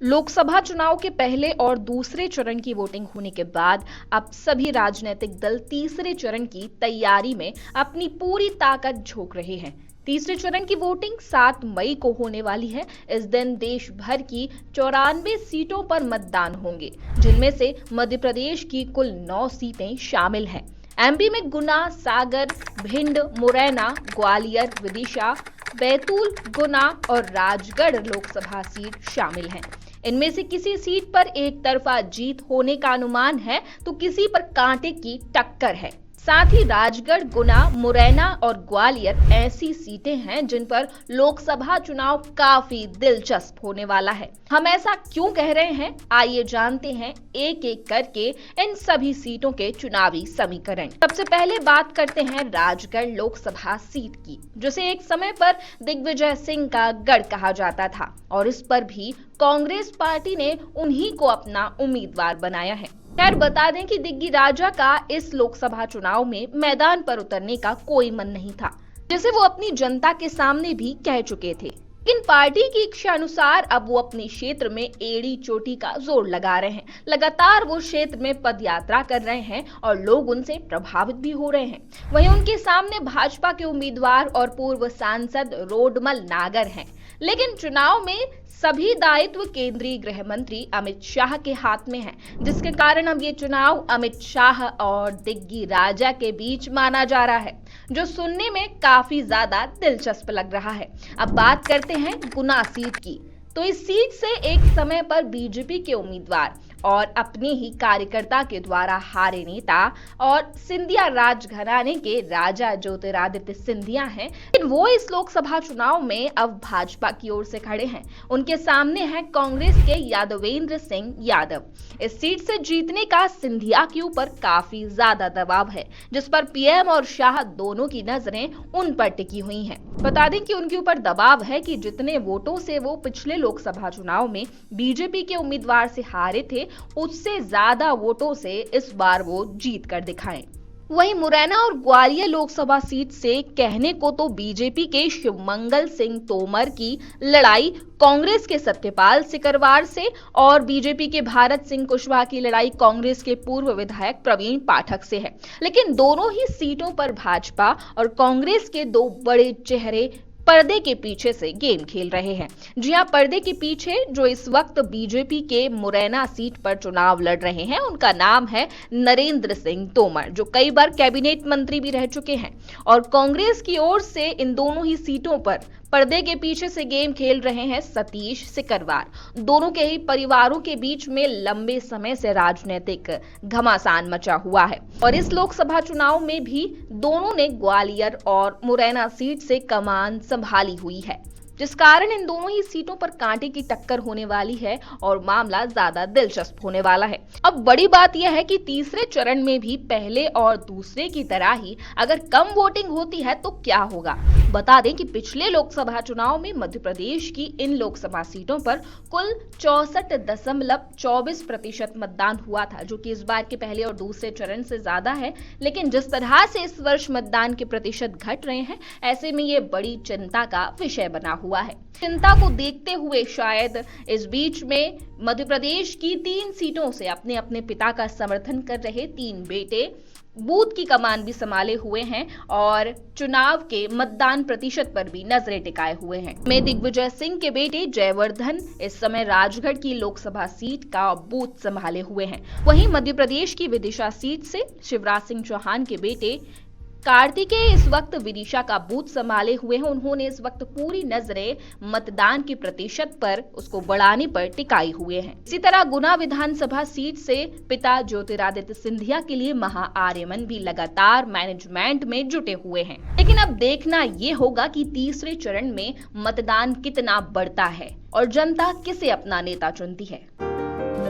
लोकसभा चुनाव के पहले और दूसरे चरण की वोटिंग होने के बाद अब सभी राजनीतिक दल तीसरे चरण की तैयारी में अपनी पूरी ताकत झोंक रहे हैं। तीसरे चरण की वोटिंग 7 मई को होने वाली है। इस दिन देश भर की 94 सीटों पर मतदान होंगे, जिनमें से मध्य प्रदेश की कुल 9 सीटें शामिल हैं। एमपी में गुना, सागर, भिंड, मुरैना, ग्वालियर, विदिशा, बैतूल, गुना और राजगढ़ लोकसभा सीट शामिल हैं। इनमें से किसी सीट पर एक तरफा जीत होने का अनुमान है तो किसी पर कांटे की टक्कर है। साथ ही राजगढ़, गुना, मुरैना और ग्वालियर ऐसी सीटें हैं जिन पर लोकसभा चुनाव काफी दिलचस्प होने वाला है। हम ऐसा क्यों कह रहे हैं, आइए जानते हैं एक एक करके इन सभी सीटों के चुनावी समीकरण। सबसे पहले बात करते हैं राजगढ़ लोकसभा सीट की, जिसे एक समय पर दिग्विजय सिंह का गढ़ कहा जाता था और इस पर भी कांग्रेस पार्टी ने उन्हीं को अपना उम्मीदवार बनाया है। खैर, बता दें कि दिग्गी राजा का इस लोकसभा चुनाव में मैदान पर उतरने का कोई मन नहीं था, जिसे वो अपनी जनता के सामने भी कह चुके थे। लेकिन पार्टी की इच्छा अनुसार अब वो अपने क्षेत्र में एड़ी चोटी का जोर लगा रहे हैं। लगातार वो क्षेत्र में पदयात्रा कर रहे हैं और लोग उनसे प्रभावित भी हो रहे हैं। वहीं उनके सामने भाजपा के उम्मीदवार और पूर्व सांसद रोडमल नागर हैं। लेकिन चुनाव में सभी दायित्व केंद्रीय गृह मंत्री अमित शाह के हाथ में है, जिसके कारण अब ये चुनाव अमित शाह और दिग्गी राजा के बीच माना जा रहा है, जो सुनने में काफी ज्यादा दिलचस्प लग रहा है। अब बात करते हैं गुना सीट की। तो इस सीट से एक समय पर बीजेपी के उम्मीदवार और अपने ही कार्यकर्ता के द्वारा हारे नेता और सिंधिया राजघराने के राजा ज्योतिरादित्य सिंधिया हैं। लेकिन वो इस लोकसभा चुनाव में अब भाजपा की ओर से खड़े हैं। उनके सामने है कांग्रेस के यादवेंद्र सिंह यादव। इस सीट से जीतने का सिंधिया के ऊपर काफी ज्यादा दबाव है, जिस पर पीएम और शाह दोनों की नजरें उन पर टिकी हुई हैं। बता दें कि उनके ऊपर दबाव है कि जितने वोटों से वो पिछले लोकसभा चुनाव में बीजेपी के उम्मीदवार से हारे थे, उससे ज्यादा वोटों से इस बार वो जीत कर दिखाएं। वहीं मुरैना और ग्वालियर लोकसभा सीट से कहने को तो बीजेपी के शिवमंगल सिंह तोमर की लड़ाई कांग्रेस के सत्यपाल सिकरवार से और बीजेपी के भारत सिंह कुशवाहा की लड़ाई कांग्रेस के पूर्व विधायक प्रवीण पाठक से है। लेकिन दोनों ही सीटों पर भाजपा और कांग्रेस के दो बड़े चेहरे पर्दे के पीछे से गेम खेल रहे हैं। जी हां, पर्दे के पीछे जो इस वक्त बीजेपी के मुरैना सीट पर चुनाव लड़ रहे हैं, उनका नाम है नरेंद्र सिंह तोमर, जो कई बार कैबिनेट मंत्री भी रह चुके हैं। और कांग्रेस की ओर से इन दोनों ही सीटों पर पर्दे के पीछे से गेम खेल रहे हैं सतीश सिकरवार। दोनों के ही परिवारों के बीच में लंबे समय से राजनीतिक घमासान मचा हुआ है और इस लोकसभा चुनाव में भी दोनों ने ग्वालियर और मुरैना सीट से कमान संभाली हुई है, जिस कारण इन दोनों ही सीटों पर कांटे की टक्कर होने वाली है और मामला ज्यादा दिलचस्प होने वाला है। अब बड़ी बात यह है कि तीसरे चरण में भी पहले और दूसरे की तरह ही अगर कम वोटिंग होती है तो क्या होगा। बता दें कि पिछले लोकसभा चुनाव में मध्य प्रदेश की इन लोकसभा सीटों पर कुल 64.24% मतदान हुआ था, जो कि इस बार के पहले और दूसरे चरण से ज्यादा है। लेकिन जिस तरह से इस वर्ष मतदान के प्रतिशत घट रहे हैं, ऐसे में ये बड़ी चिंता का विषय बना हुआ है। चिंता को देखते हुए शायद इस बीच में मध्य प्रदेश की 3 सीटों से अपने अपने पिता का समर्थन कर रहे 3 बेटे बूथ की कमान भी संभाले हुए हैं और चुनाव के मतदान प्रतिशत पर भी नजरें टिकाए हुए हैं। में दिग्विजय सिंह के बेटे जयवर्धन इस समय राजगढ़ की लोकसभा सीट का बूथ संभाले हुए हैं। वहीं मध्य प्रदेश की विदिशा सीट से शिवराज सिंह चौहान के बेटे कार्तिकेय इस वक्त विदिशा का बूथ संभाले हुए हैं। उन्होंने इस वक्त पूरी नजरें मतदान के प्रतिशत पर, उसको बढ़ाने पर टिकाई हुए हैं। इसी तरह गुना विधानसभा सीट से पिता ज्योतिरादित्य सिंधिया के लिए महाआर्यमन भी लगातार मैनेजमेंट में जुटे हुए हैं। लेकिन अब देखना ये होगा कि तीसरे चरण में मतदान कितना बढ़ता है और जनता किसे अपना नेता चुनती है।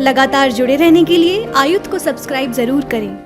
लगातार जुड़े रहने के लिए आयुक्त को सब्सक्राइब जरूर करें।